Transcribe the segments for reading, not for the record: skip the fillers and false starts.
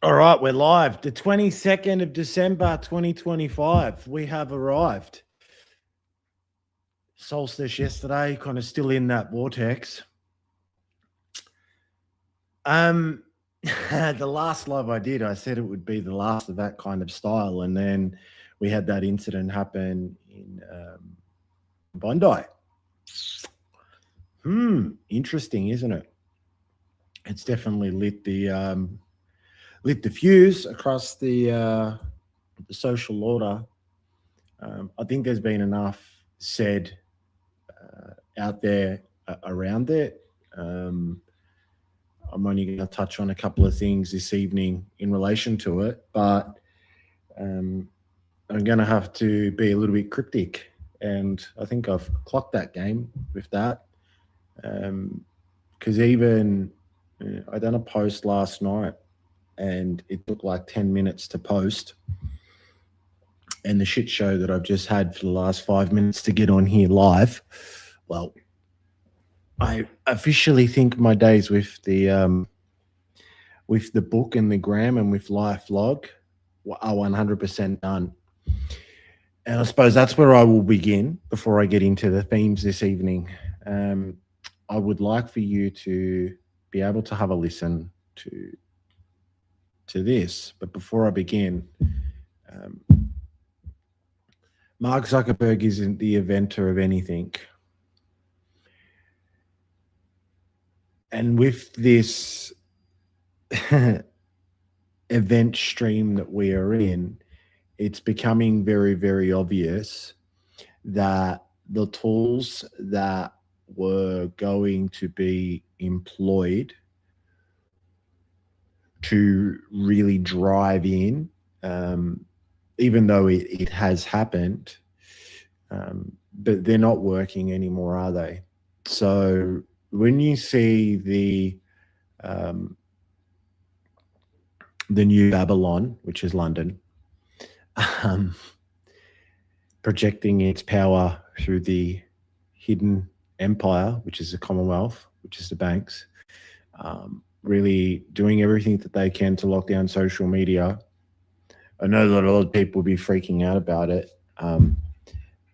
All right, we're live. The 22nd of December, 2025. We have arrived. Solstice yesterday, kind of still in that vortex. The last live I did, I said it would be the last of that kind of style, and then we had that incident happen in Bondi. Interesting, isn't it? It's definitely lit the fuse across the social order. I think there's been enough said out there around it. I'm only going to touch on a couple of things this evening in relation to it, but I'm going to have to be a little bit cryptic, and I think I've clocked that game with that. Because even I done a post last night, and it took like 10 minutes to post. And the shit show that I've just had for the last 5 minutes to get on here live, well, I officially think my days with the book and the gram and with life log are 100% done. And I suppose that's where I will begin before I get into the themes this evening. I would like for you to be able to have a listen to this. But before I begin, Mark Zuckerberg isn't the inventor of anything. And with this event stream that we are in, it's becoming very, very obvious that the tools that were going to be employed to really drive in, even though it has happened, but they're not working anymore, are they? So when you see the new Babylon, which is London, projecting its power through the hidden empire, which is the Commonwealth, which is the banks, really doing everything that they can to lock down social media. I know that a lot of people will be freaking out about it,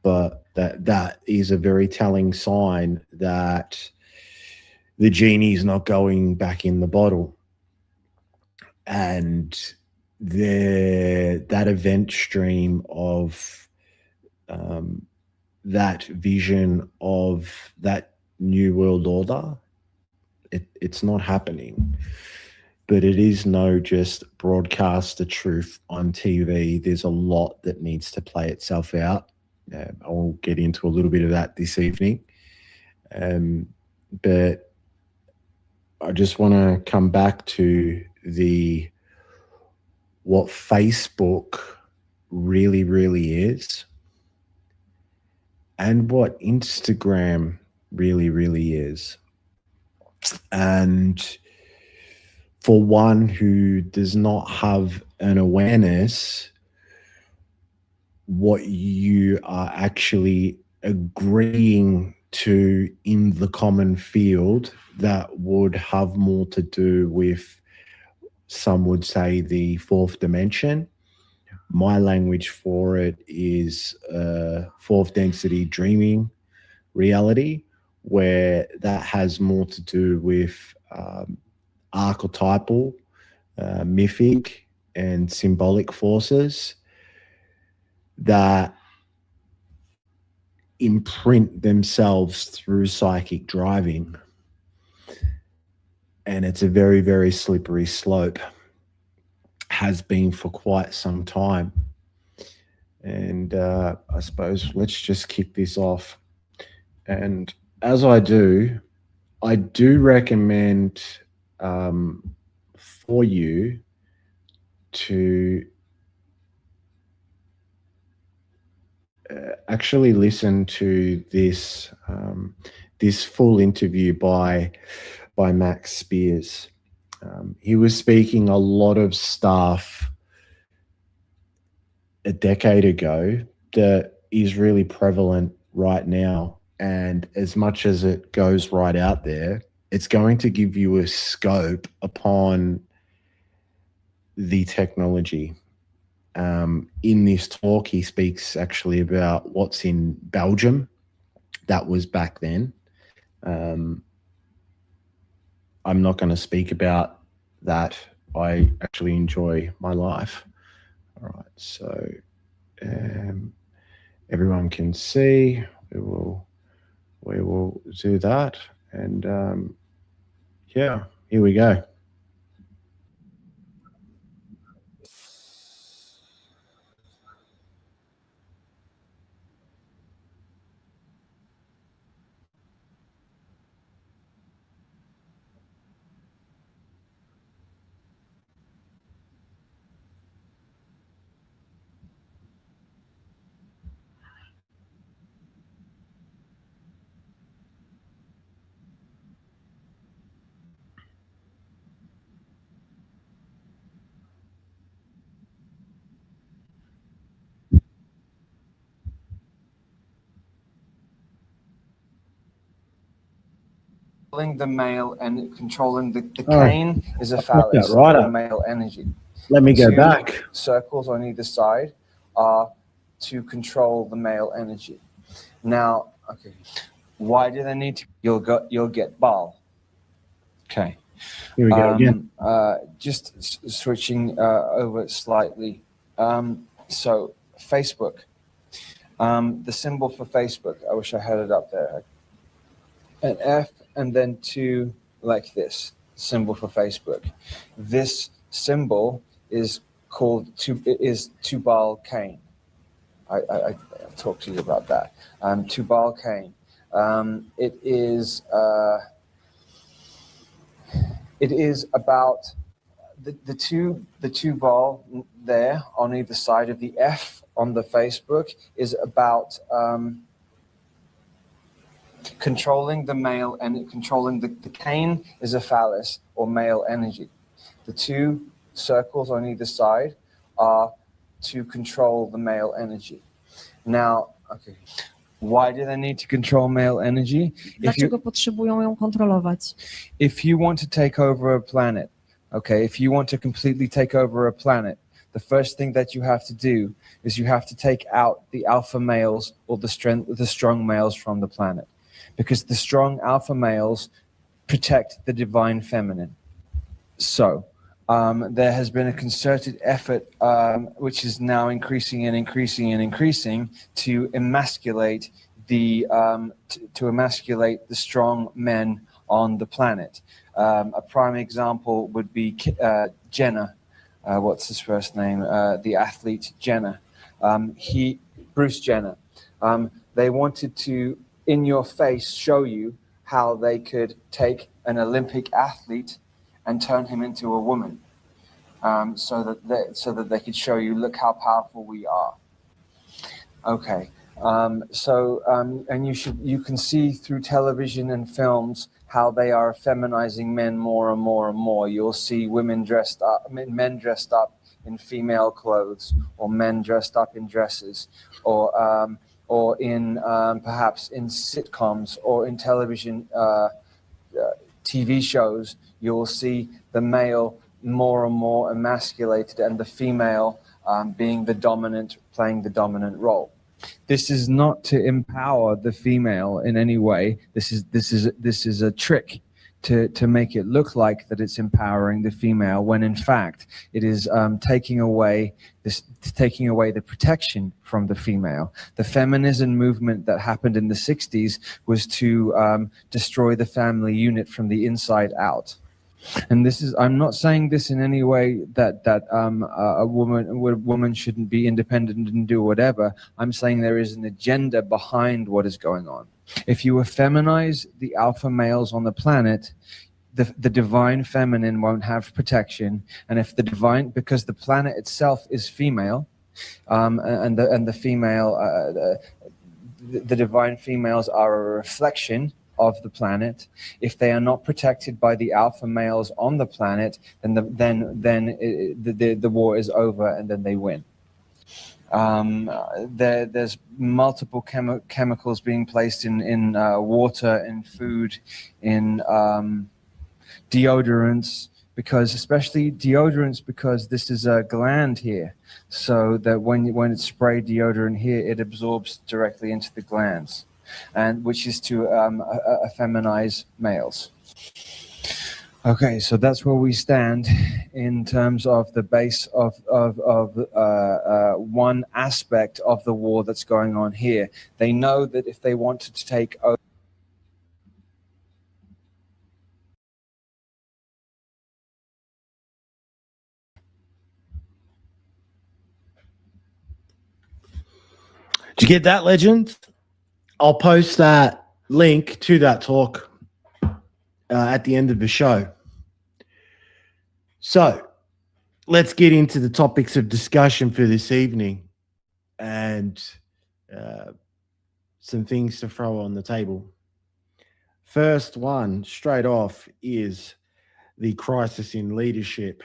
but that is a very telling sign that the genie's not going back in the bottle. And that event stream of that vision of that new world order, it's not happening. But it is no just broadcast the truth on TV. There's a lot that needs to play itself out. I'll get into a little bit of that this evening. But I just want to come back to what Facebook really, really is, and what Instagram really, really is. And for one who does not have an awareness, what you are actually agreeing to in the common field that would have more to do with, some would say, the fourth dimension. My language for it is fourth density dreaming reality, where that has more to do with archetypal, mythic, and symbolic forces that imprint themselves through psychic driving. And it's a very, very slippery slope. Has been for quite some time. And I suppose let's just kick this off. And as I do recommend for you to actually listen to this full interview by Max Spears. He was speaking a lot of stuff a decade ago that is really prevalent right now. And as much as it goes right out there, it's going to give you a scope upon the technology. In this talk, he speaks actually about what's in Belgium. That was back then. I'm not going to speak about that. I actually enjoy my life. All right, so everyone can see. We will do that, and yeah, here we go. Controlling the male and controlling the cane is a phallus right or male energy. Let me go Two back. circles on either side are to control the male energy. Now, okay, why do they need to? You'll get ball. Okay. Here we go again. Just switching over slightly. So Facebook, the symbol for Facebook. I wish I had it up there. An F and then two like this symbol for Facebook. This symbol is called Tubal Cain. I talked to you about that. Tubal Cain. It is about the two ball there on either side of the F on the Facebook is about controlling the male and controlling the cane is a phallus or male energy. The two circles on either side are to control the male energy. Now, okay, why do they need to control male energy? Dlaczego potrzebują ją kontrolować? If you want to take over a planet, okay, if you want to completely take over a planet, the first thing that you have to do is you have to take out the alpha males or the strong males from the planet. Because the strong alpha males protect the divine feminine. So there has been a concerted effort, which is now increasing and increasing and increasing, to emasculate the strong men on the planet. A prime example would be Jenner. What's his first name? The athlete Jenner. Bruce Jenner. They wanted to, in your face, show you how they could take an Olympic athlete and turn him into a woman, so that they could show you, look how powerful we are. Okay, and you can see through television and films how they are feminizing men more and more and more. You'll see men dressed up in female clothes, or men dressed up in dresses, or in perhaps in sitcoms or in television TV shows. You will see the male more and more emasculated and the female playing the dominant role. This is not to empower the female in any way. This is a trick to make it look like that it's empowering the female, when in fact it is taking away the protection from the female. The feminism movement that happened in the 60s was to destroy the family unit from the inside out. And I'm not saying this in any way that a woman shouldn't be independent and do whatever. I'm saying there is an agenda behind what is going on. If you feminize the alpha males on the planet, the divine feminine won't have protection. And because the planet itself is female, and the female, the divine females are a reflection of the planet. If they are not protected by the alpha males on the planet, then the war is over, and then they win. There's multiple chemicals being placed in water, in food, in deodorants, because especially deodorants, because this is a gland here, so that when it's sprayed deodorant here, it absorbs directly into the glands, and which is to effeminize males. Okay, so that's where we stand in terms of the base of one aspect of the war that's going on here. They know that if they wanted to take over. Did you get that, legend? I'll post that link to that talk at the end of the show. So let's get into the topics of discussion for this evening and some things to throw on the table. First one, straight off, is the crisis in leadership.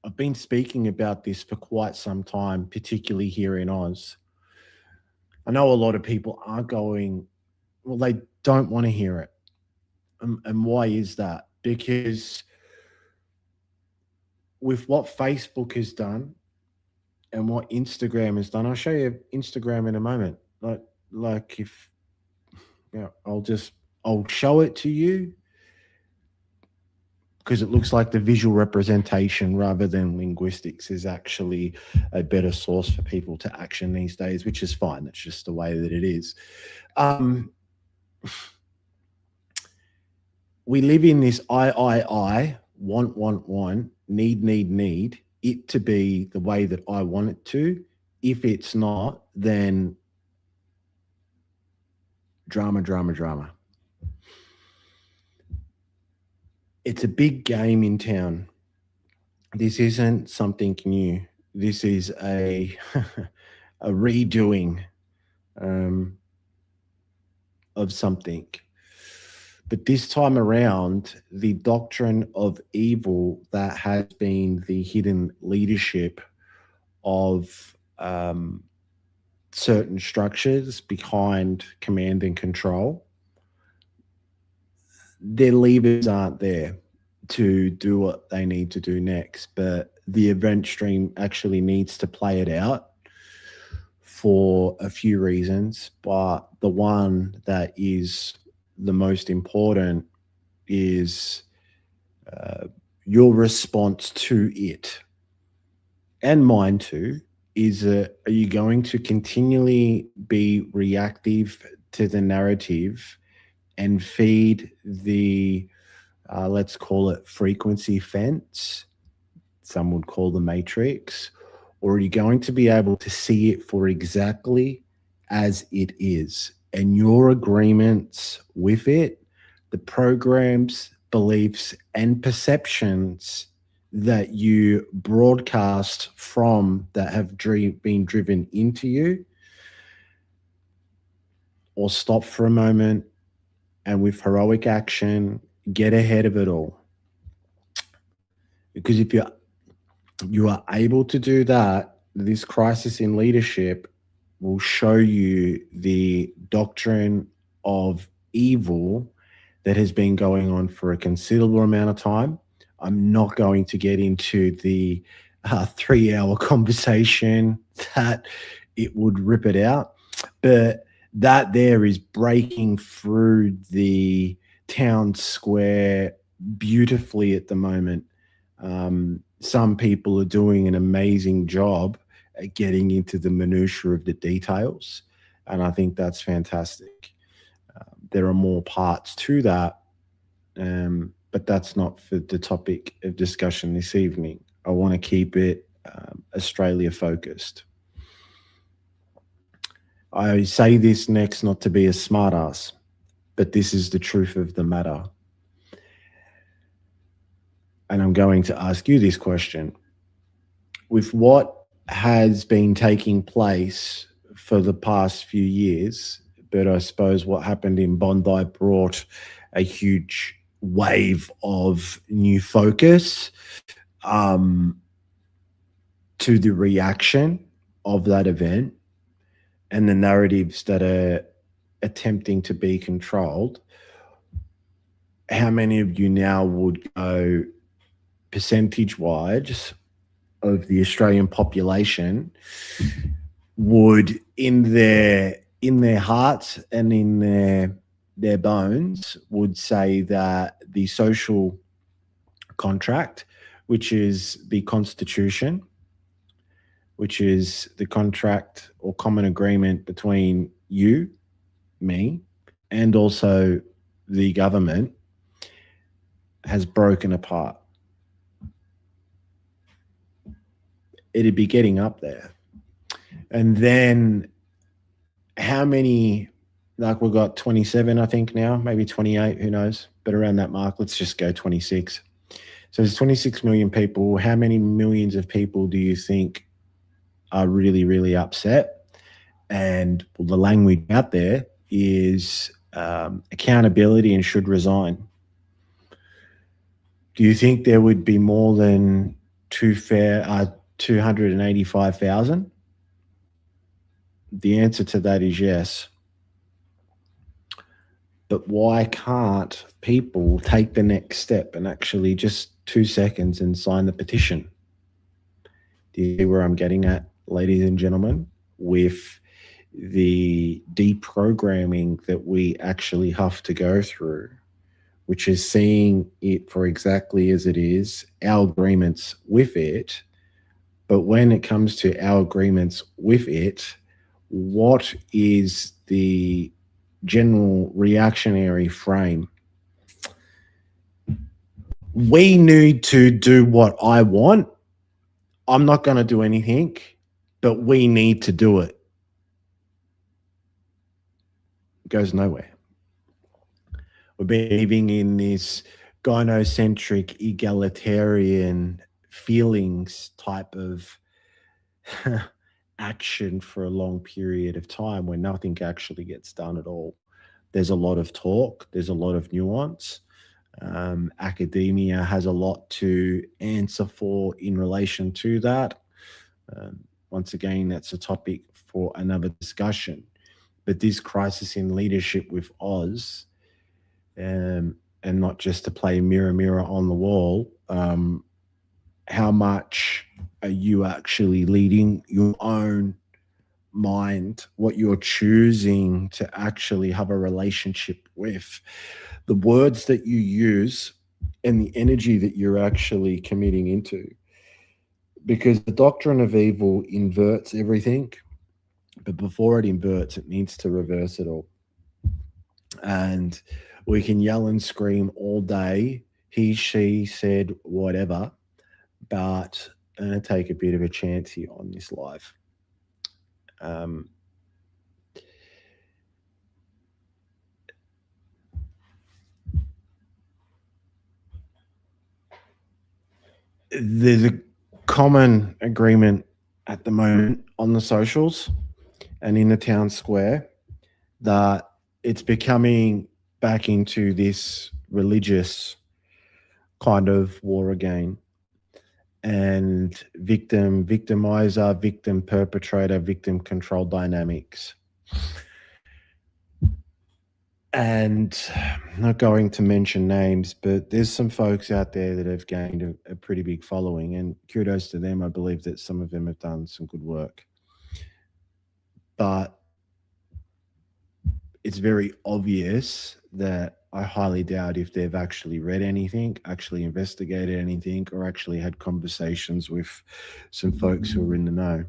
I've been speaking about this for quite some time, particularly here in Oz. I know a lot of people aren't going, well, they don't want to hear it. And why is that? Because with what Facebook has done and what Instagram has done, I'll show you Instagram in a moment. Like if, you know, I'll show it to you because it looks like the visual representation rather than linguistics is actually a better source for people to action these days, which is fine. That's just the way that it is. We live in this I, want, need, it to be the way that I want it to. If it's not, then drama. It's a big game in town. This isn't something new. This is a a redoing of something. But this time around, the doctrine of evil that has been the hidden leadership of certain structures behind command and control, their levers aren't there to do what they need to do next, but the event stream actually needs to play it out for a few reasons. But the one that is the most important is your response to it, and mine too. Is are you going to continually be reactive to the narrative and feed the, let's call it frequency fence, some would call the matrix, or are you going to be able to see it for exactly as it is and your agreements with it, the programs, beliefs, and perceptions that you broadcast from that have been driven into you, or stop for a moment and with heroic action, get ahead of it all. Because if you are able to do that, this crisis in leadership will show you the doctrine of evil that has been going on for a considerable amount of time. I'm not going to get into the 3-hour conversation that it would rip it out, but that there is breaking through the Townsquare beautifully at the moment. Some people are doing an amazing job at getting into the minutiae of the details, and I think that's fantastic. There are more parts to that, but that's not for the topic of discussion this evening. I want to keep it Australia focused. I say this next not to be a smartass, but this is the truth of the matter. And I'm going to ask you this question. With what has been taking place for the past few years, but I suppose what happened in Bondi brought a huge wave of new focus to the reaction of that event and the narratives that are attempting to be controlled. how many of you now would go percentage-wise of the Australian population would in their hearts and in their bones would say that the social contract, which is the constitution, which is the contract or common agreement between you, me, and also the government, has broken apart. It'd be getting up there. And then how many, like we've got 27, I think now, maybe 28, who knows, but around that mark, let's just go 26. So there's 26 million people. How many millions of people do you think are really, really upset? And the language out there is accountability and should resign. Do you think there would be more than 285,000? The answer to that is yes. But why can't people take the next step and actually just 2 seconds and sign the petition? Do you see where I'm getting at, ladies and gentlemen, with the deprogramming that we actually have to go through, which is seeing it for exactly as it is, our agreements with it. But when it comes to our agreements with it, what is the general reactionary frame? We need to do what I want. I'm not going to do anything, but we need to do it. It goes nowhere. We've been living in this gynocentric, egalitarian feelings type of action for a long period of time where nothing actually gets done at all. There's a lot of talk. There's a lot of nuance. Academia has a lot to answer for in relation to that. Once again, that's a topic for another discussion. But this crisis in leadership with Oz, and not just to play mirror, mirror on the wall, how much are you actually leading your own mind, what you're choosing to actually have a relationship with, the words that you use and the energy that you're actually committing into. Because the doctrine of evil inverts everything, but before it inverts, it needs to reverse it all. And we can yell and scream all day, he, she, said, whatever, but I'm going to take a bit of a chance here on this live. There's a common agreement at the moment on the socials and in the town square that it's becoming back into this religious kind of war again. And victim, victimizer, victim, perpetrator, victim control dynamics. And I'm not going to mention names, but there's some folks out there that have gained a pretty big following, and kudos to them. I believe that some of them have done some good work. But it's very obvious that I highly doubt if they've actually read anything, actually investigated anything, or actually had conversations with some folks who are in the know,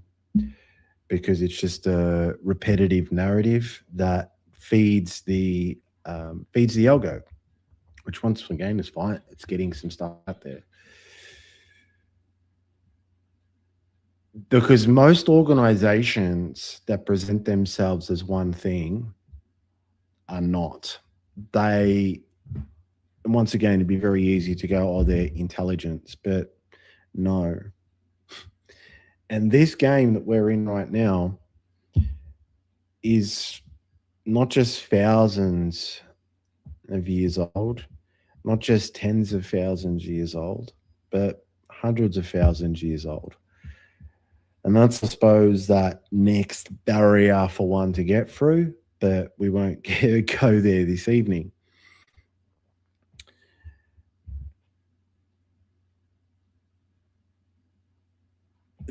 because it's just a repetitive narrative that feeds the algo, which once again is fine. It's getting some stuff out there. Because most organizations that present themselves as one thing are not. And once again, it'd be very easy to go, oh, they're intelligence, but no. And this game that we're in right now is not just thousands of years old, not just tens of thousands of years old, but hundreds of thousands of years old. And that's, I suppose, that next barrier for one to get through, but we won't go there this evening.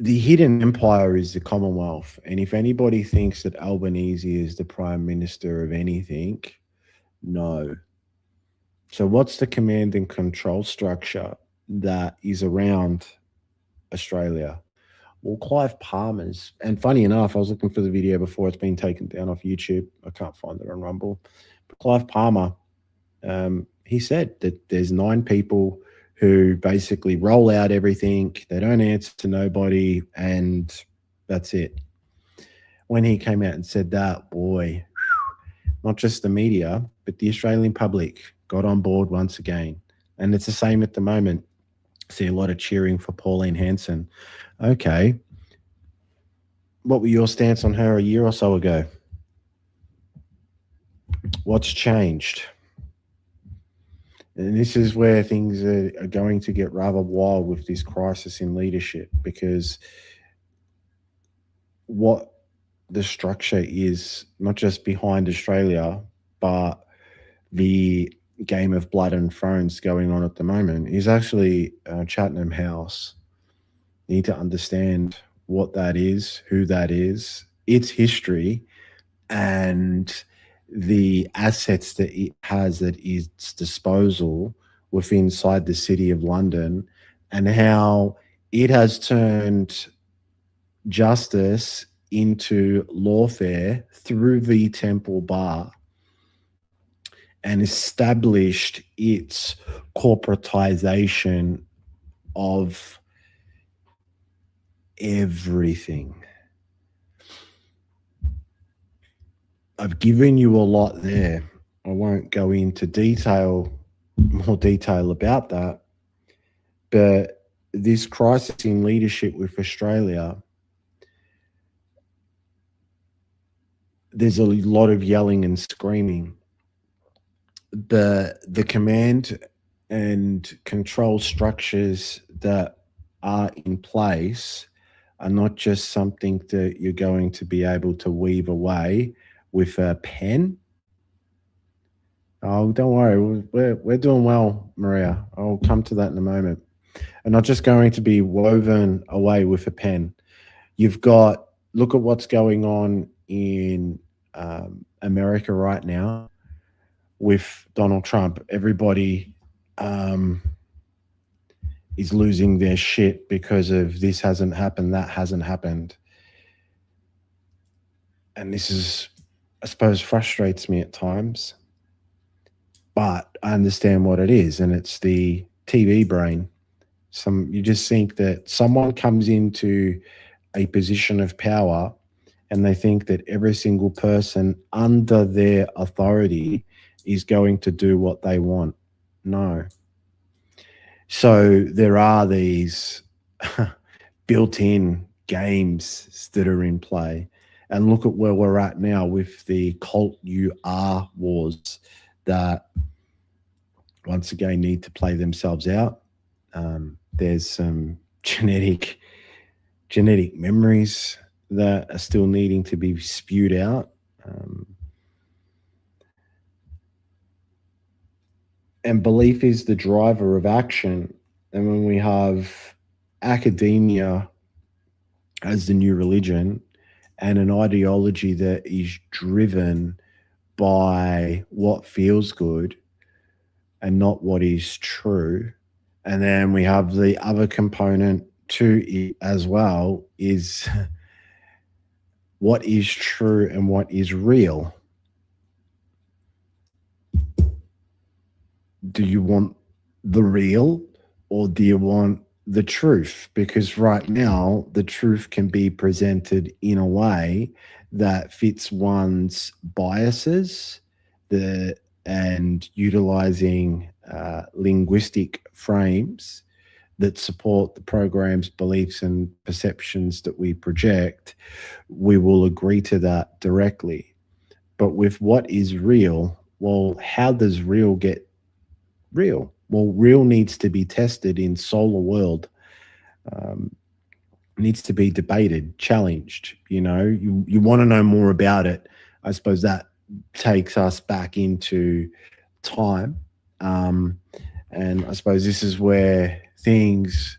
the hidden empire is the Commonwealth. And if anybody thinks that Albanese is the prime minister of anything, no. So what's the command and control structure that is around Australia? Well, Clive Palmer's, and funny enough, I was looking for the video before, it's been taken down off YouTube. I can't find it on Rumble. But Clive Palmer, he said that there's 9 people who basically roll out everything. They don't answer to nobody, and that's it. When he came out and said that, boy, not just the media, but the Australian public got on board once again. And it's the same at the moment. See a lot of cheering for Pauline Hanson. Okay. What were your stance on her a year or so ago? What's changed? And this is where things are going to get rather wild with this crisis in leadership, because what the structure is, not just behind Australia, but the game of blood and thrones going on at the moment is actually Chatham House. You need to understand what that is, who that is, its history, and the assets that it has at its disposal within inside the city of London, and how it has turned justice into lawfare through the Temple Bar and established its corporatization of everything. I've given you a lot there. I won't go into more detail about that. But this crisis in leadership with Australia, there's a lot of yelling and screaming. The command and control structures that are in place are not just something that you're going to be able to weave away with a pen. Oh, don't worry, we're doing well, Maria. I'll come to that in a moment. And not just going to be woven away with a pen. You've got, look at what's going on in America right now with Donald Trump. Everybody is losing their shit because of this hasn't happened, that hasn't happened. And this is, I suppose, frustrates me at times. But I understand what it is, and it's the TV brain. You just think that someone comes into a position of power and they think that every single person under their authority is going to do what they want. No. So there are these built-in games that are in play. And look at where we're at now with the cult you are wars that once again need to play themselves out. There's some genetic memories that are still needing to be spewed out. And belief is the driver of action. And when we have academia as the new religion and an ideology that is driven by what feels good and not what is true, and then we have the other component to it as well is what is true and what is real. Do you want the real or do you want the truth? Because right now, the truth can be presented in a way that fits one's biases and utilizing linguistic frames that support the program's beliefs and perceptions that we project. We will agree to that directly. But with what is real, well, how does real get real? Well, real needs to be tested in solar world. Needs to be debated, challenged. You know, you want to know more about it. I suppose that takes us back into time. And I suppose this is where things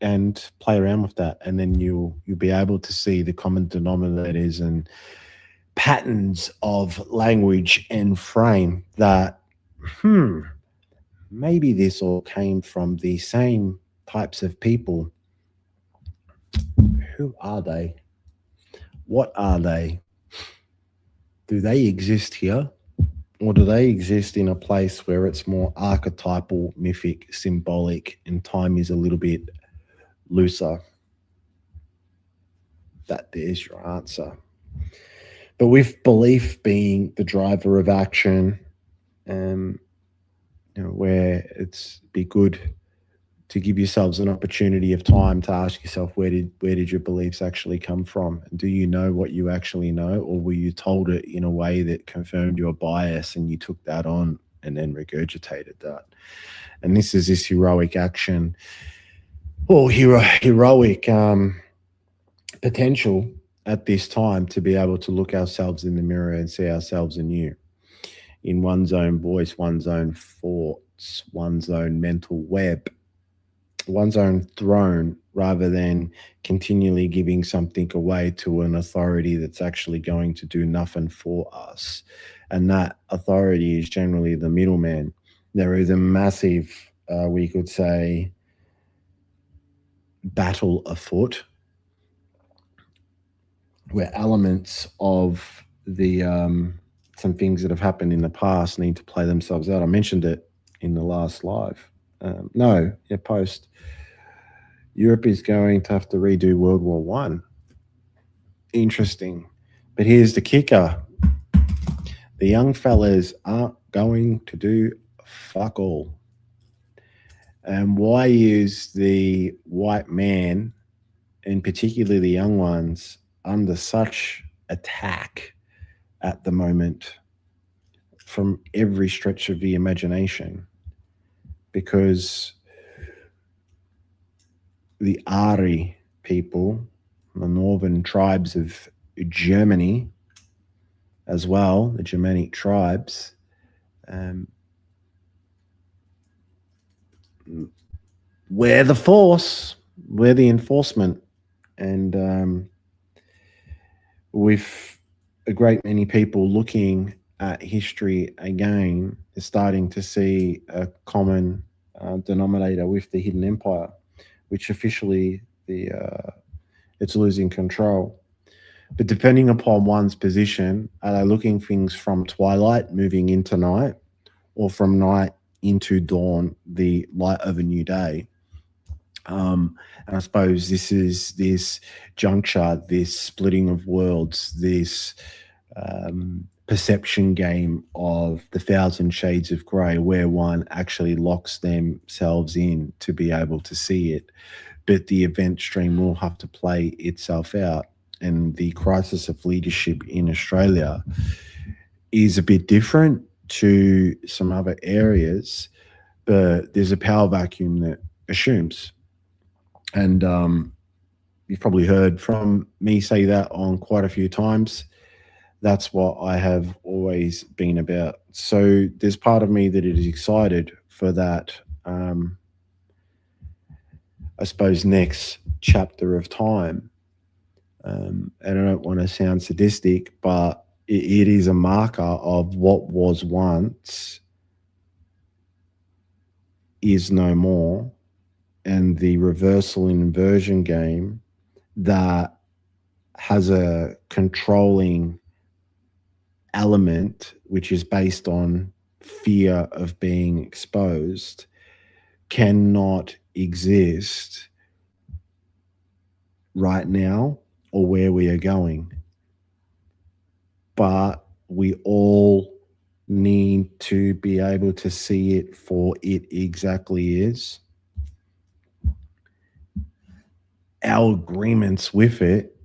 and play around with that, and then you'll be able to see the common denominators and patterns of language and frame that maybe this all came from the same types of people. Who are they? What are they? Do they exist here, or do they exist in a place where it's more archetypal, mythic, symbolic, and time is a little bit looser? That there's your answer. But with belief being the driver of action, where it's be good to give yourselves an opportunity of time to ask yourself, where did your beliefs actually come from? And do you know what you actually know, or were you told it in a way that confirmed your bias and you took that on and then regurgitated that? And this is this heroic action, or heroic potential at this time to be able to look ourselves in the mirror and see ourselves anew in one's own voice, one's own thoughts, one's own mental web, one's own throne, rather than continually giving something away to an authority that's actually going to do nothing for us. And that authority is generally the middleman. There is a massive, we could say, battle afoot where elements of the some things that have happened in the past need to play themselves out. I mentioned it in the last live. Post. Europe is going to have to redo World War One. Interesting. But here's the kicker. The young fellas aren't going to do fuck all. And why is the white man, and particularly the young ones, under such attack at the moment from every stretch of the imagination? Because the Ari people, the northern tribes of Germany as well, the Germanic tribes, we're the force, we're the enforcement. And with a great many people looking at history again, is starting to see a common denominator with the Hidden Empire, which officially it's losing control. But depending upon one's position, are they looking things from twilight moving into night, or from night into dawn, the light of a new day? And I suppose this is this juncture, this splitting of worlds, this perception game of the 1,000 shades of grey, where one actually locks themselves in to be able to see it. But the event stream will have to play itself out. And the crisis of leadership in Australia is a bit different to some other areas, but there's a power vacuum that assumes. And you've probably heard from me say that on quite a few times. That's what I have always been about. So there's part of me that is excited for that, I suppose, next chapter of time. And I don't want to sound sadistic, but it is a marker of what was once is no more, and the reversal and inversion game that has a controlling element, which is based on fear of being exposed, cannot exist right now or where we are going. But we all need to be able to see it for it exactly is. Our agreements with it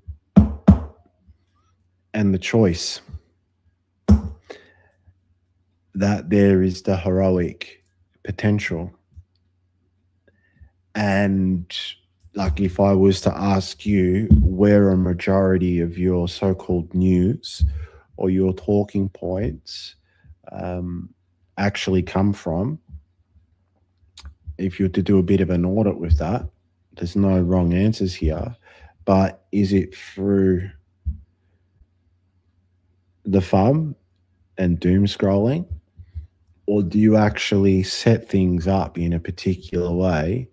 and the choice that there is the heroic potential. And like, if I was to ask you where a majority of your so-called news or your talking points actually come from, if you were to do a bit of an audit with that, There's no wrong answers here. But is it through the fun and doom scrolling? Or do you actually set things up in a particular way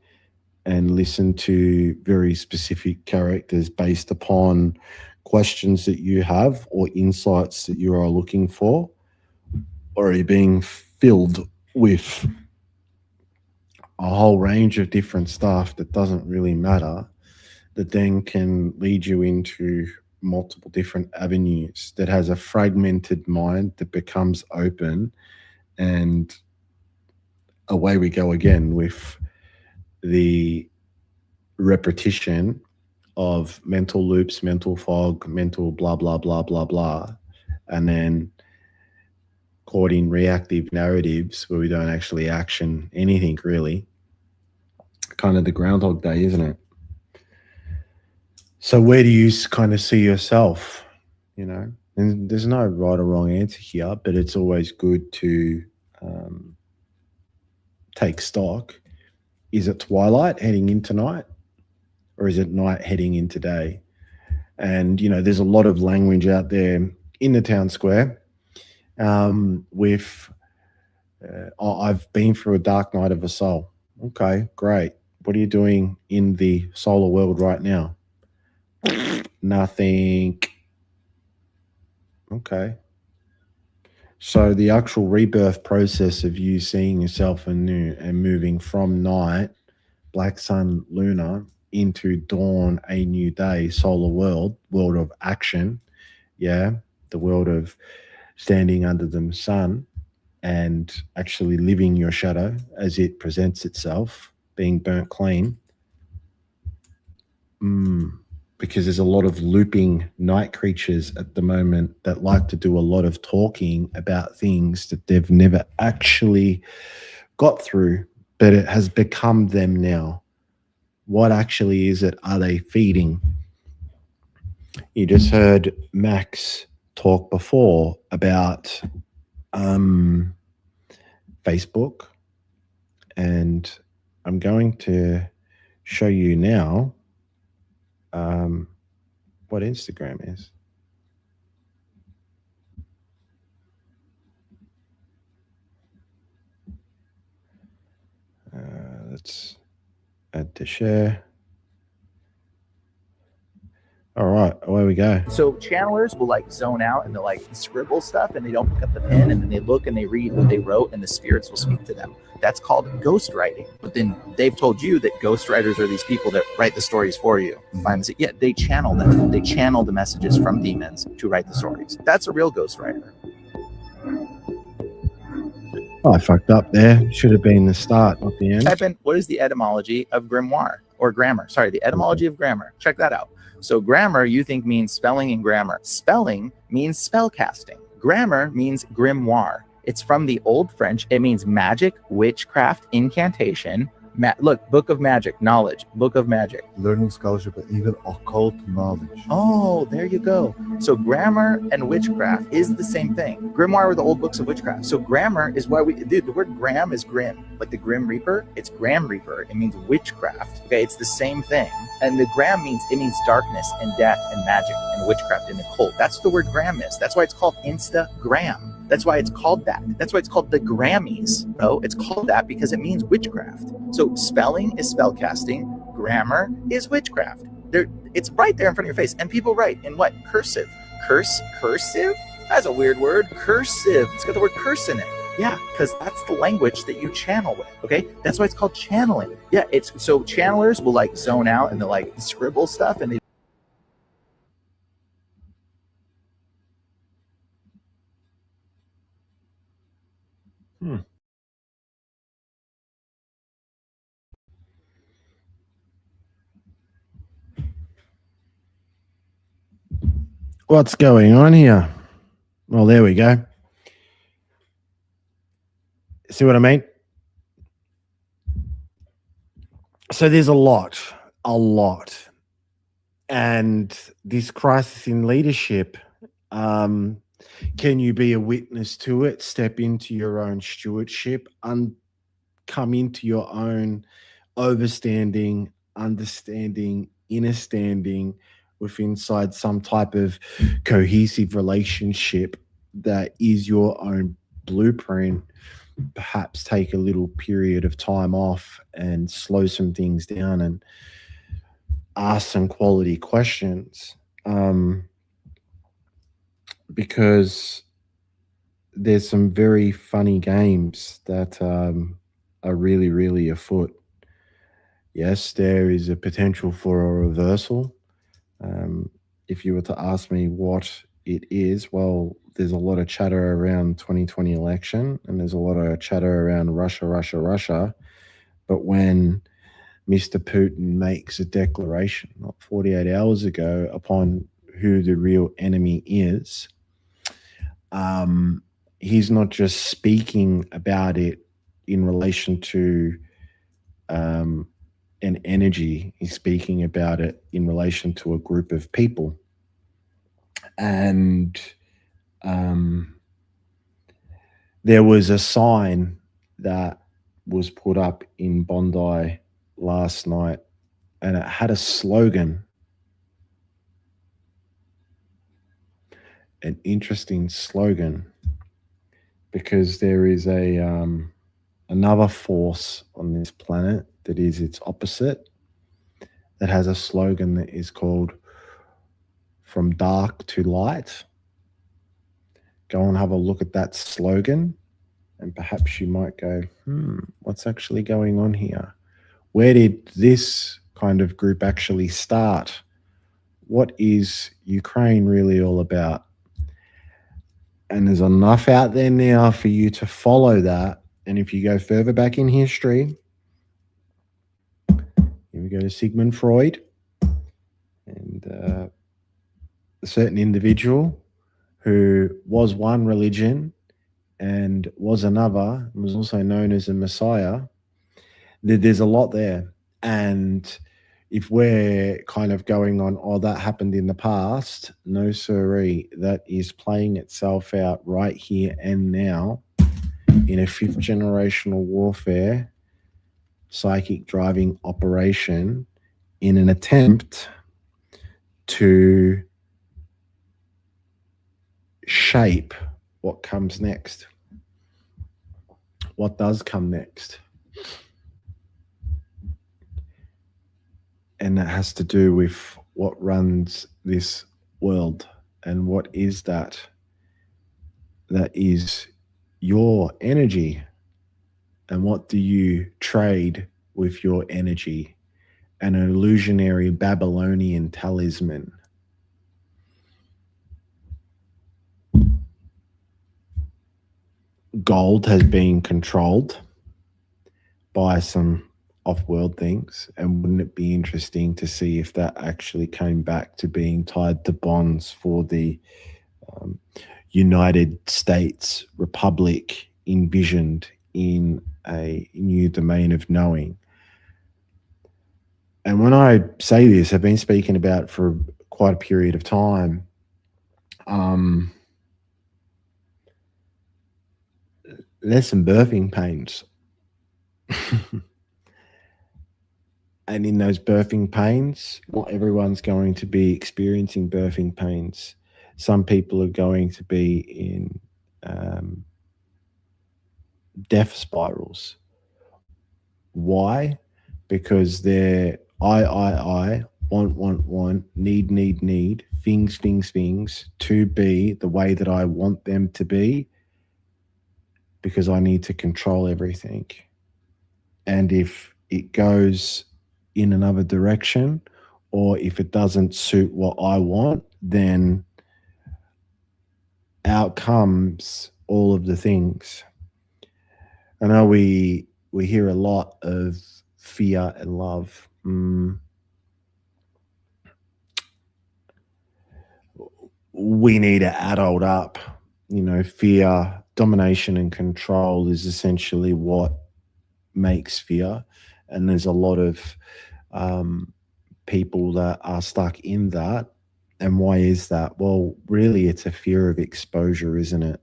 and listen to very specific characters based upon questions that you have or insights that you are looking for? Or are you being filled with a whole range of different stuff that doesn't really matter, that then can lead you into multiple different avenues, that has a fragmented mind that becomes open, and away we go again with the repetition of mental loops, mental fog, mental blah, blah, blah, blah, blah, and then caught in reactive narratives where we don't actually action anything really. Kind of the Groundhog Day, isn't it? So where do you kind of see yourself, you know? And there's no right or wrong answer here, but it's always good to take stock. Is it twilight heading into night, or is it night heading into day? And, you know, there's a lot of language out there in the Townsquare with, I've been through a dark night of a soul. Okay, great. What are you doing in the solar world right now? Nothing. Okay. So the actual rebirth process of you seeing yourself anew and moving from night, black sun, lunar, into dawn, a new day, solar world, world of action, yeah, the world of standing under the sun and actually living your shadow as it presents itself, being burnt clean. Because there's a lot of looping night creatures at the moment that like to do a lot of talking about things that they've never actually got through, but it has become them now. What actually is it? Are they feeding? You just heard Max talk before about Facebook, and I'm going to show you now what Instagram is. Let's add to share. All right, away we go. So channelers will like zone out and they'll like scribble stuff and they don't pick up the pen, and then they look and they read what they wrote and the spirits will speak to them. That's called ghostwriting. But then they've told you that ghostwriters are these people that write the stories for you. Yeah, they channel them. They channel the messages from demons to write the stories. That's a real ghostwriter. Oh, I fucked up there. Should have been the start, not the end. Type in, what is the etymology of grimoire or grammar? Sorry, the etymology of grammar. Check that out. So grammar, you think means spelling and grammar. Spelling means spell casting. Grammar means grimoire. It's from the Old French. It means magic, witchcraft, incantation. Look, book of magic, knowledge, book of magic. Learning, scholarship, and even occult knowledge. Oh, there you go. So grammar and witchcraft is the same thing. Grimoire were the old books of witchcraft. So grammar is why the word gram is grim. Like the Grim Reaper, it's Gram Reaper. It means witchcraft. Okay, it's the same thing. And the gram means darkness and death and magic and witchcraft and occult. That's what the word gram is. That's why it's called Instagram. That's why it's called that. That's why it's called the Grammys. No, it's called that because it means witchcraft. So spelling is spellcasting. Grammar is witchcraft. It's right there in front of your face. And people write in what? Cursive. Cursive? That's a weird word. Cursive. It's got the word curse in it. Yeah, because that's the language that you channel with. Okay, that's why it's called channeling. Yeah, it's so channelers will like zone out and they'll like scribble stuff and they. What's going on here? Well, there we go. See what I mean? So there's a lot. And this crisis in leadership, can you be a witness to it? Step into your own stewardship and come into your own overstanding, understanding, understanding with inside some type of cohesive relationship that is your own blueprint, perhaps take a little period of time off and slow some things down and ask some quality questions, because there's some very funny games that are really, really afoot. Yes, there is a potential for a reversal. If you were to ask me what it is, well, there's a lot of chatter around 2020 election, and there's a lot of chatter around Russia, Russia, Russia. But when Mr. Putin makes a declaration, not 48 hours ago, upon who the real enemy is, he's not just speaking about it in relation to an energy. He's speaking about it in relation to a group of people. And there was a sign that was put up in Bondi last night, and it had a slogan, an interesting slogan, because there is another force on this planet that is its opposite, that has a slogan that is called "From Dark to Light." Go and have a look at that slogan, and perhaps you might go, what's actually going on here? Where did this kind of group actually start? What is Ukraine really all about? And there's enough out there now for you to follow that. And if you go further back in history, here we go to Sigmund Freud and a certain individual who was one religion and was another, and was also known as a messiah. There's a lot there. And if we're kind of going on, oh, that happened in the past, no siree, that is playing itself out right here and now in a 5th generational warfare psychic driving operation, in an attempt to shape what comes next. What does come next? And that has to do with what runs this world. And what is that? That is your energy. And what do you trade with your energy? An illusionary Babylonian talisman. Gold has been controlled by some off-world things, and wouldn't it be interesting to see if that actually came back to being tied to bonds for the United States Republic envisioned in a new domain of knowing? And when I say this, I've been speaking about it for quite a period of time. There's some birthing pains. And in those birthing pains, not everyone's going to be experiencing birthing pains. Some people are going to be in death spirals. Why? Because they're I, want, need, things, to be the way that I want them to be, because I need to control everything. And if it goes in another direction, or if it doesn't suit what I want, then out comes all of the things. I know we hear a lot of fear and love. We need to adult up. You know, fear, domination, and control is essentially what makes fear. And there's a lot of people that are stuck in that. And why is that? Well, really, it's a fear of exposure, isn't it?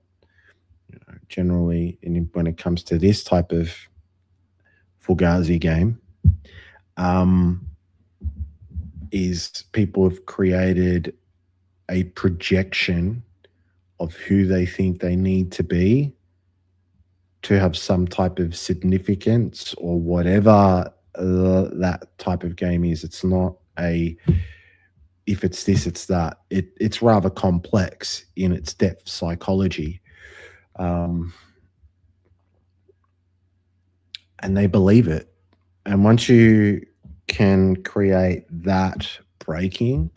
You know, generally, when it comes to this type of Fugazi game, is people have created a projection of who they think they need to be to have some type of significance or whatever that type of game is. It's not a if it's this, it's that. It's rather complex in its depth psychology. And they believe it. And once you can create that breaking,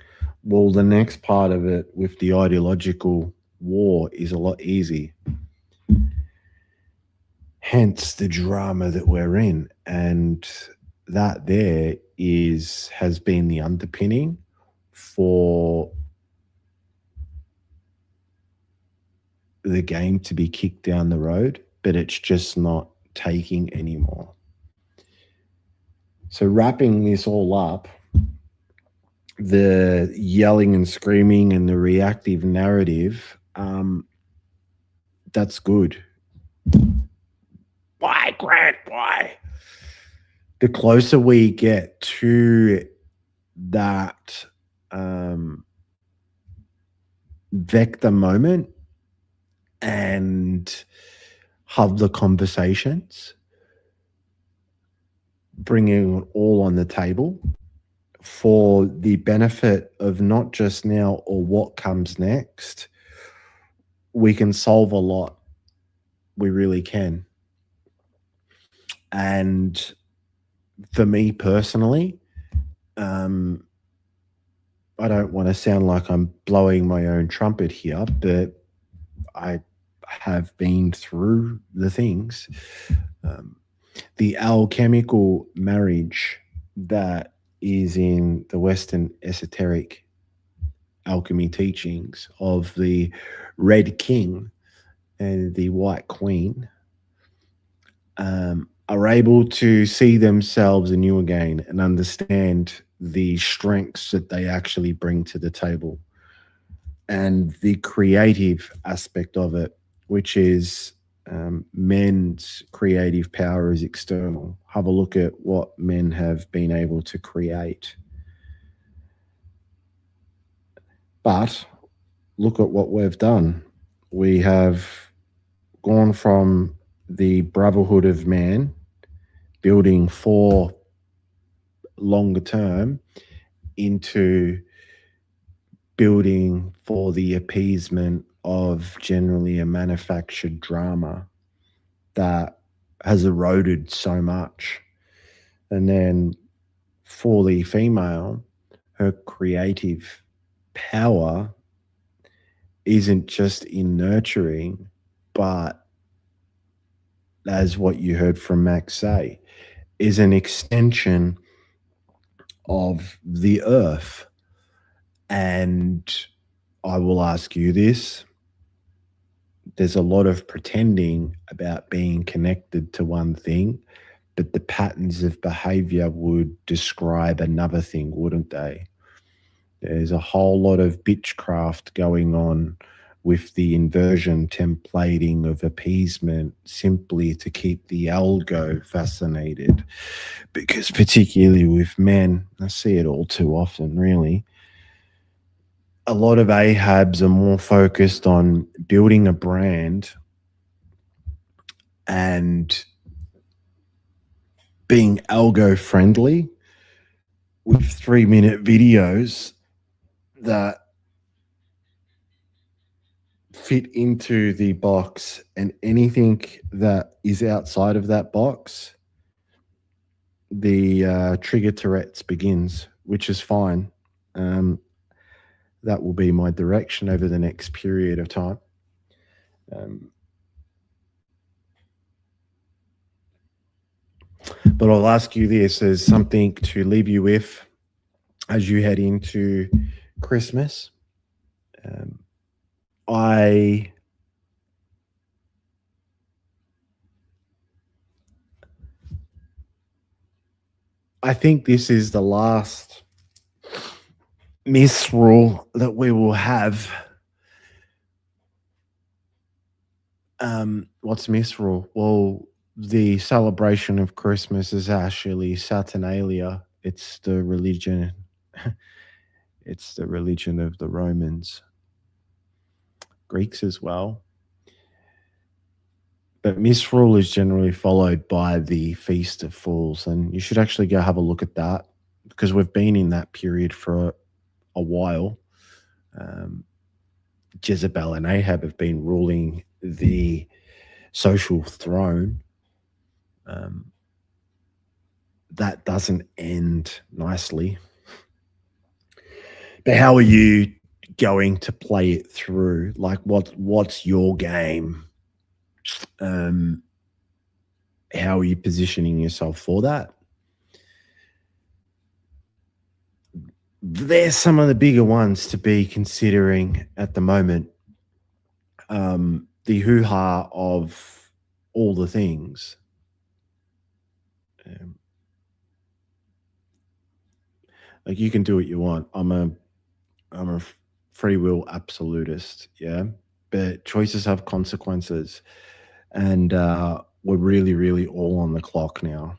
well, the next part of it with the ideological war is a lot easy. Hence the drama that we're in. And that there has been the underpinning for the game to be kicked down the road, but it's just not taking anymore. So wrapping this all up, the yelling and screaming and the reactive narrative, that's good. Why, Grant? Why? The closer we get to that vector moment and have the conversations, bringing it all on the table for the benefit of not just now or what comes next, we can solve a lot. We really can. And for me personally, I don't want to sound like I'm blowing my own trumpet here, but I have been through the things. The alchemical marriage that is in the Western esoteric alchemy teachings of the Red King and the White Queen are able to see themselves anew again and understand the strengths that they actually bring to the table and the creative aspect of it, which is men's creative power is external. Have a look at what men have been able to create. But look at what we've done. We have gone from the brotherhood of man, building for longer term, into building for the appeasement of generally a manufactured drama that has eroded so much. And then for the female, her creative power isn't just in nurturing, but as what you heard from Max say, is an extension of the earth. And I will ask you this. There's a lot of pretending about being connected to one thing, but the patterns of behavior would describe another thing, wouldn't they? There's a whole lot of bitchcraft going on with the inversion templating of appeasement simply to keep the algo fascinated. Because particularly with men, I see it all too often, really. A lot of Ahabs are more focused on building a brand and being algo friendly with 3-minute videos that fit into the box, and anything that is outside of that box, the trigger Tourette's begins, which is fine. That will be my direction over the next period of time. But I'll ask you this as something to leave you with as you head into Christmas. I think this is the last misrule that we will have. What's misrule? Well, the celebration of Christmas is actually Saturnalia. It's the religion It's the religion of the Romans, Greeks as well. But Misrule is generally followed by the Feast of Fools, and you should actually go have a look at that because we've been in that period for a while. Jezebel and Ahab have been ruling the social throne. That doesn't end nicely. But how are you going to play it through? Like, what's your game? How are you positioning yourself for that? There's some of the bigger ones to be considering at the moment. The hoo-ha of all the things. Like, you can do what you want. I'm a free will absolutist, yeah. But choices have consequences, and we're really, really all on the clock now.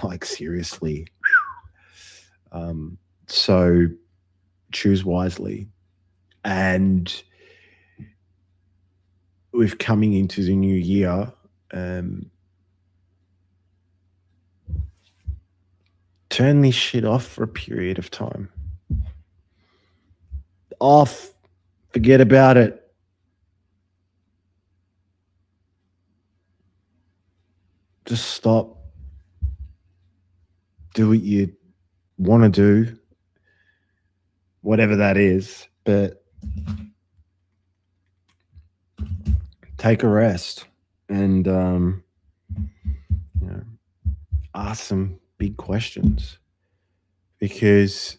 Like, seriously. So choose wisely. And with coming into the new year, turn this shit off for a period of time. Off. Forget about it. Just stop. Do what you want to do, whatever that is, but take a rest and ask some big questions, because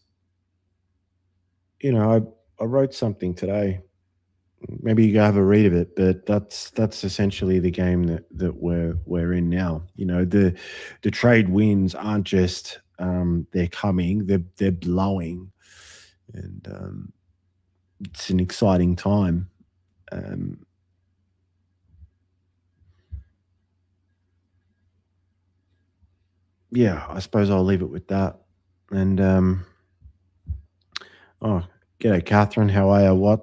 I wrote something today. Maybe you go have a read of it, but that's essentially the game that we're in now. The trade winds aren't just they're coming, they're blowing, and it's an exciting time. Yeah, I suppose I'll leave it with that. And g'day, Catherine. How are you?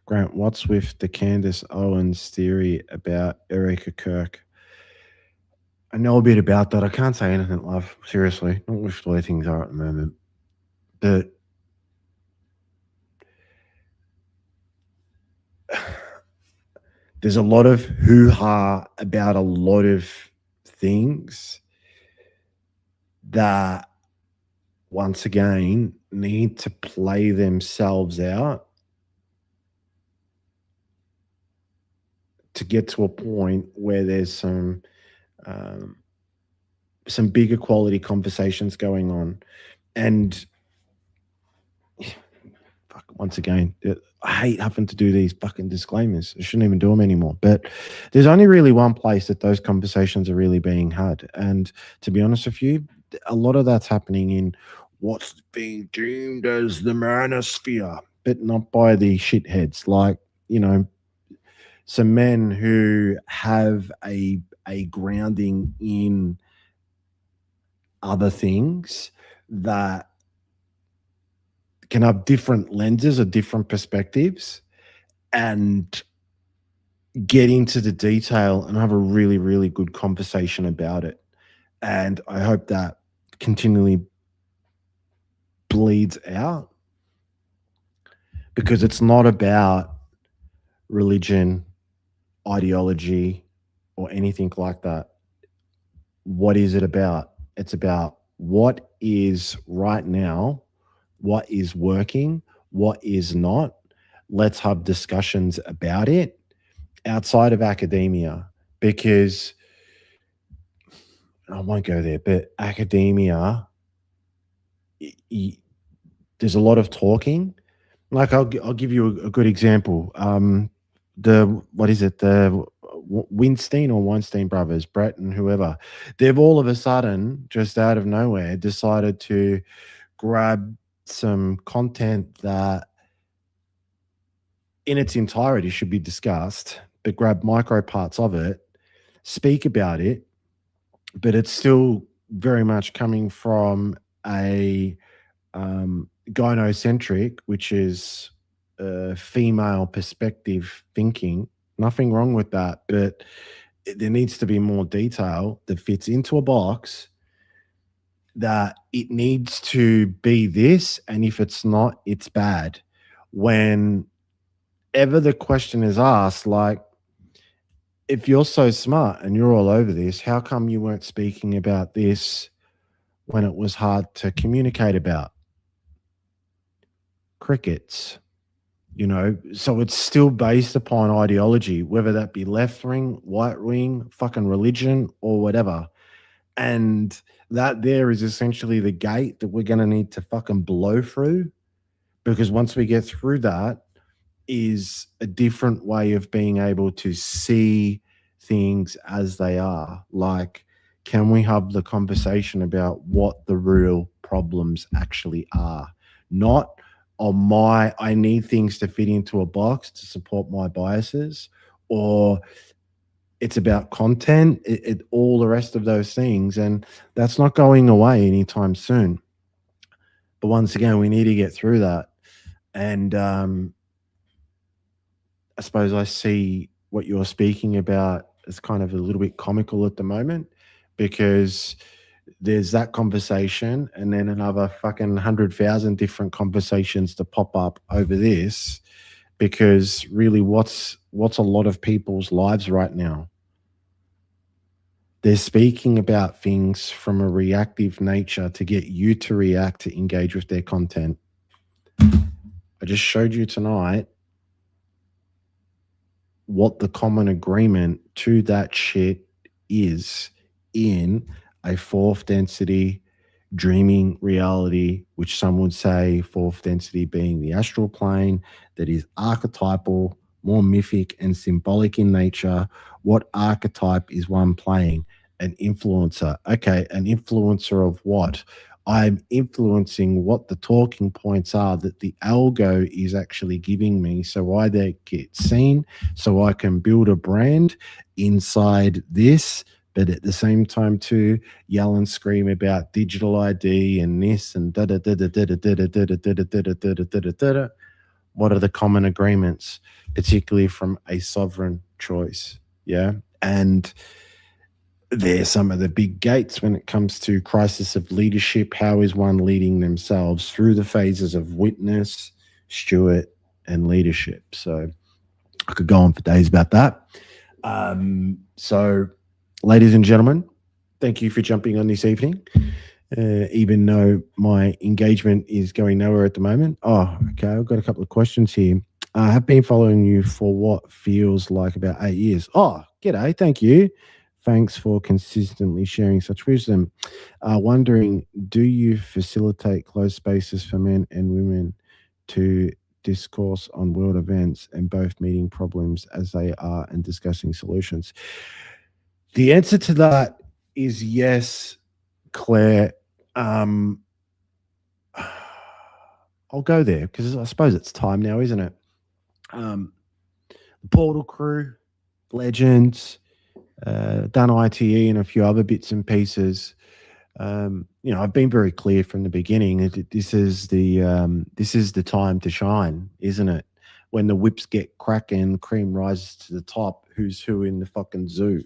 Grant, what's with the Candace Owens theory about Erica Kirk? I know a bit about that. I can't say anything, love. Seriously, not with the way things are at the moment. But there's a lot of hoo-ha about a lot of things that, once again, need to play themselves out to get to a point where there's some bigger quality conversations going on. And once again, I hate having to do these fucking disclaimers. I shouldn't even do them anymore. But there's only really one place that those conversations are really being had. And to be honest with you, a lot of that's happening in what's being deemed as the manosphere, but not by the shitheads. Like, some men who have a grounding in other things that can have different lenses or different perspectives and get into the detail and have a really, really good conversation about it. And I hope that continually bleeds out, because it's not about religion, ideology, or anything like that. What is it about? It's about what is right now, what is working, what is not. Let's have discussions about it outside of academia, because I won't go there, but academia, there's a lot of talking. Like, I'll give you a good example. The Weinstein brothers, Brett and whoever, they've all of a sudden, just out of nowhere, decided to grab some content that in its entirety should be discussed, but grab micro parts of it, speak about it, but it's still very much coming from a gynocentric, which is female perspective thinking. Nothing wrong with that, but there needs to be more detail that fits into a box, that it needs to be this, and if it's not, it's bad. Whenever the question is asked, like, if you're so smart and you're all over this, how come you weren't speaking about this when it was hard to communicate about? Crickets. You know, so it's still based upon ideology, whether that be left wing, right wing, fucking religion, or whatever. And that there is essentially the gate that we're going to need to fucking blow through, because once we get through that is a different way of being able to see things as they are. Like, can we have the conversation about what the real problems actually are? Not I need things to fit into a box to support my biases, or it's about content, all the rest of those things. And that's not going away anytime soon. But once again, we need to get through that. And I suppose I see what you're speaking about as kind of a little bit comical at the moment, because there's that conversation and then another fucking 100,000 different conversations to pop up over this, because really what's a lot of people's lives right now? They're speaking about things from a reactive nature to get you to react, to engage with their content. I just showed you tonight what the common agreement to that shit is in a fourth density dreaming reality, which some would say fourth density being the astral plane, that is archetypal, more mythic and symbolic in nature. What archetype is one playing? An influencer. Okay, an influencer of what? I'm influencing what the talking points are that the algo is actually giving me, so I then get seen, so I can build a brand inside this, but at the same time too yell and scream about digital ID and this and da da da da da da da da da da da da da da da. What are the common agreements, particularly from a sovereign choice? Yeah, and they're some of the big gates when it comes to crisis of leadership. How is one leading themselves through the phases of witness, steward, and leadership? So I could go on for days about that. So, ladies and gentlemen, thank you for jumping on this evening. Even though my engagement is going nowhere at the moment. Oh, okay. I've got a couple of questions here. I have been following you for what feels like about 8 years. Oh, g'day. Thank you. Thanks for consistently sharing such wisdom. Wondering, do you facilitate closed spaces for men and women to discourse on world events and both meeting problems as they are and discussing solutions? The answer to that is yes, Claire. I'll go there because I suppose it's time now, isn't it? The Portal Crew, Legends, done ITE and a few other bits and pieces. I've been very clear from the beginning that this is the time to shine, isn't it? When the whips get cracking, cream rises to the top. Who's who in the fucking zoo?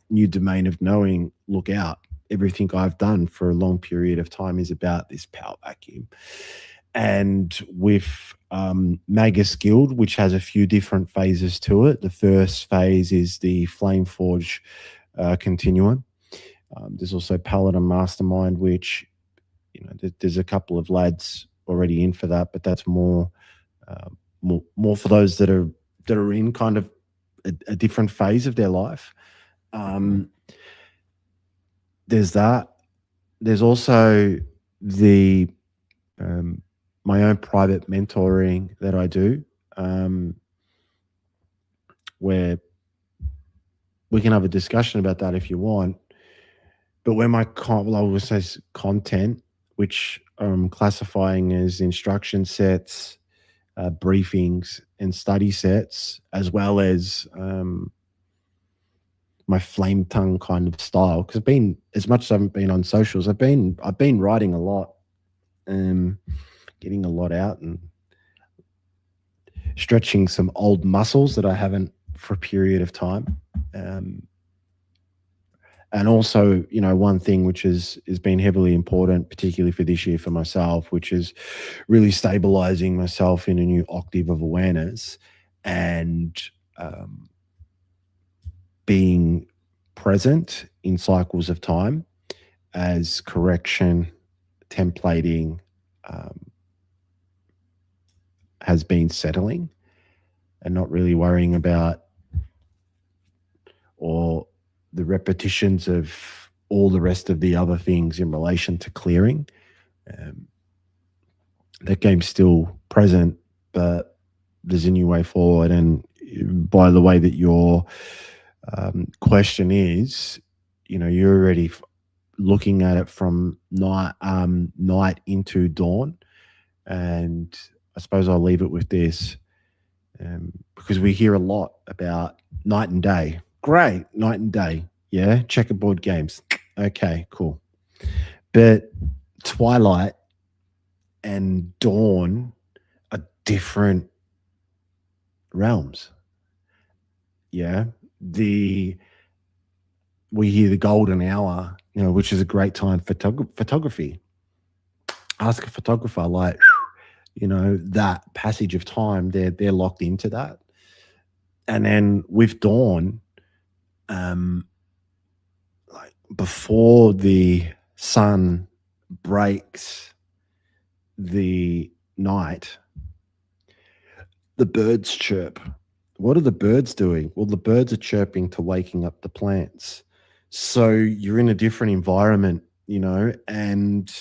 New domain of knowing. Look out! Everything I've done for a long period of time is about this power vacuum. And with Magus Guild, which has a few different phases to it. The first phase is the Flameforge continuum. There's also Paladin Mastermind, which there's a couple of lads already in for that, but that's more for those that are in kind of a different phase of their life. There's that. There's also the my own private mentoring that I do, where we can have a discussion about that if you want. But when I would say content, which I'm classifying as instruction sets, briefings, and study sets, as well as my flame tongue kind of style. Because as much as I haven't been on socials, I've been writing a lot. getting a lot out and stretching some old muscles that I haven't for a period of time. And also, you know, one thing which has been heavily important, particularly for this year for myself, which is really stabilizing myself in a new octave of awareness and being present in cycles of time as correction, templating has been settling, and not really worrying about or the repetitions of all the rest of the other things in relation to clearing. That game's still present, but there's a new way forward. And by the way that your question is, you know, you're already looking at it from night into dawn. And I suppose I'll leave it with this, because we hear a lot about night and day. Great, night and day. Yeah, checkerboard games. Okay, cool. But Twilight and dawn are different realms. Yeah, we hear the golden hour, you know, which is a great time for photography. Ask a photographer, like, you know, that passage of time, they're locked into that. And then with dawn, like before the sun breaks the night, the birds chirp. What are the birds doing? Well, the birds are chirping to waking up the plants. So you're in a different environment, you know, and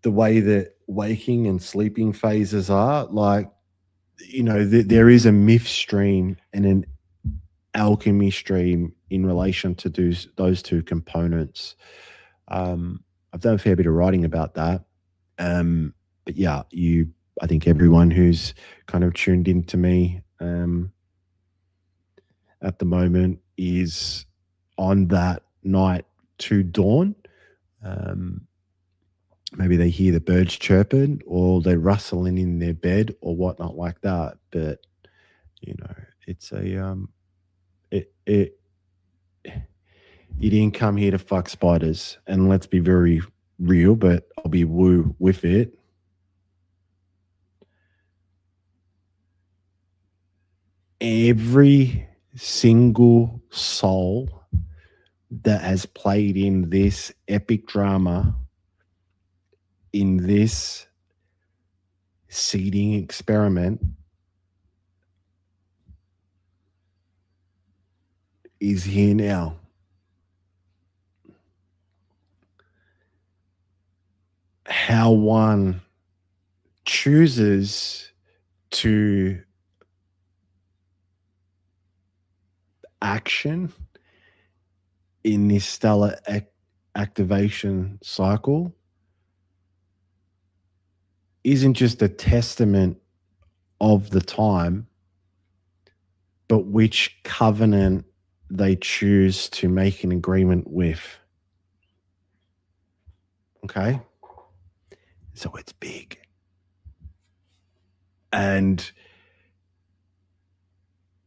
the way that waking and sleeping phases are, like, you know, there is a myth stream and an alchemy stream in relation to those two components. I've done a fair bit of writing about that. But yeah, I think everyone who's kind of tuned into me at the moment is on that night to dawn. Maybe they hear the birds chirping or they're rustling in their bed or whatnot like that. But, you know, it's you didn't come here to fuck spiders. And let's be very real, but I'll be woo with it. Every single soul that has played in this epic drama, in this seeding experiment, is here now. How one chooses to action in this stellar activation cycle isn't just a testament of the time, but which covenant they choose to make an agreement with. Okay? So it's big. And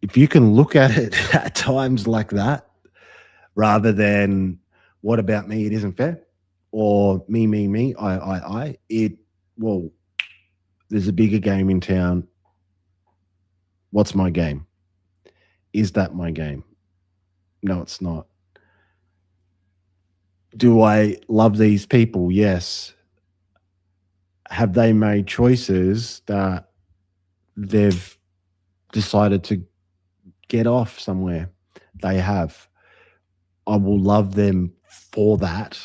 if you can look at it at times like that, rather than what about me, it isn't fair, or me, I, well, there's a bigger game in town. What's my game? Is that my game? No, it's not. Do I love these people? Yes. Have they made choices that they've decided to get off somewhere? They have. I will love them for that.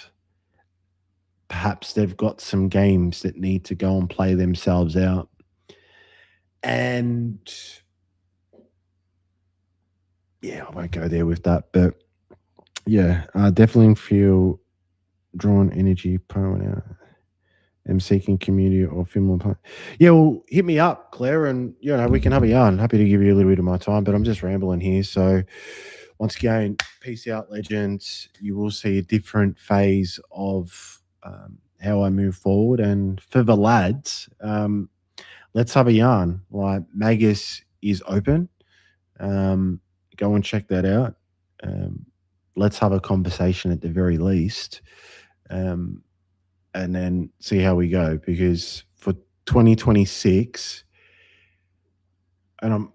Perhaps they've got some games that need to go and play themselves out. And yeah, I won't go there with that. But yeah, I definitely feel drawn energy, pouring out. I'm seeking community or film. Yeah, well, hit me up, Claire, and you know we can have a yarn. Happy to give you a little bit of my time, but I'm just rambling here. So once again, peace out, legends. You will see a different phase of how I move forward. And for the lads, let's have a yarn. Like, Magus is open. Go and check that out. Let's have a conversation at the very least, and then see how we go. Because for 2026, and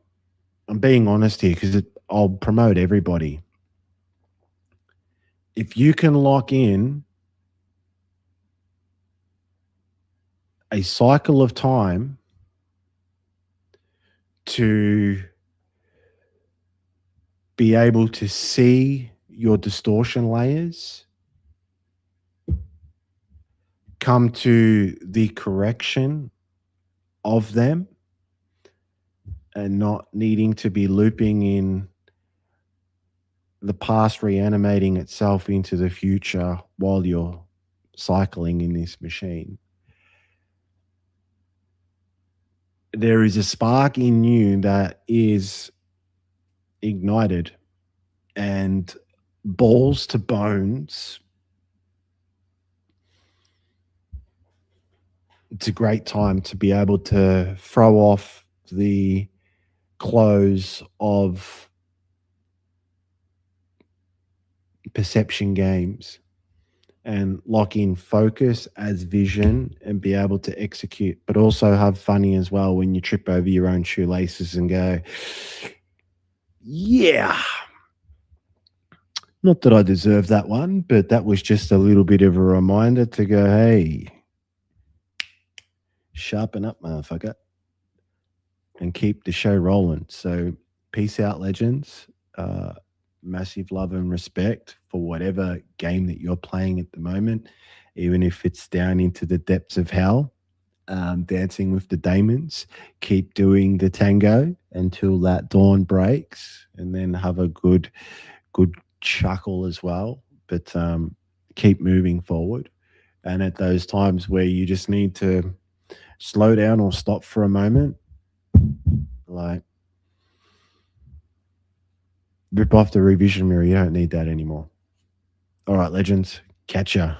I'm being honest here, because I'll promote everybody. If you can lock in a cycle of time to be able to see your distortion layers, come to the correction of them, and not needing to be looping in the past, reanimating itself into the future while you're cycling in this machine. There is a spark in you that is ignited, and balls to bones. It's a great time to be able to throw off the clothes of perception games and lock in focus as vision and be able to execute, but also have funny as well when you trip over your own shoelaces and go, yeah. Not that I deserve that one, but that was just a little bit of a reminder to go, hey, sharpen up, motherfucker, and keep the show rolling. So peace out, legends. Massive love and respect for whatever game that you're playing at the moment, even if it's down into the depths of hell, dancing with the demons. Keep doing the tango until that dawn breaks, and then have a good chuckle as well. But keep moving forward. And at those times where you just need to slow down or stop for a moment, like, rip off the revision mirror. You don't need that anymore. All right, legends. Catch ya.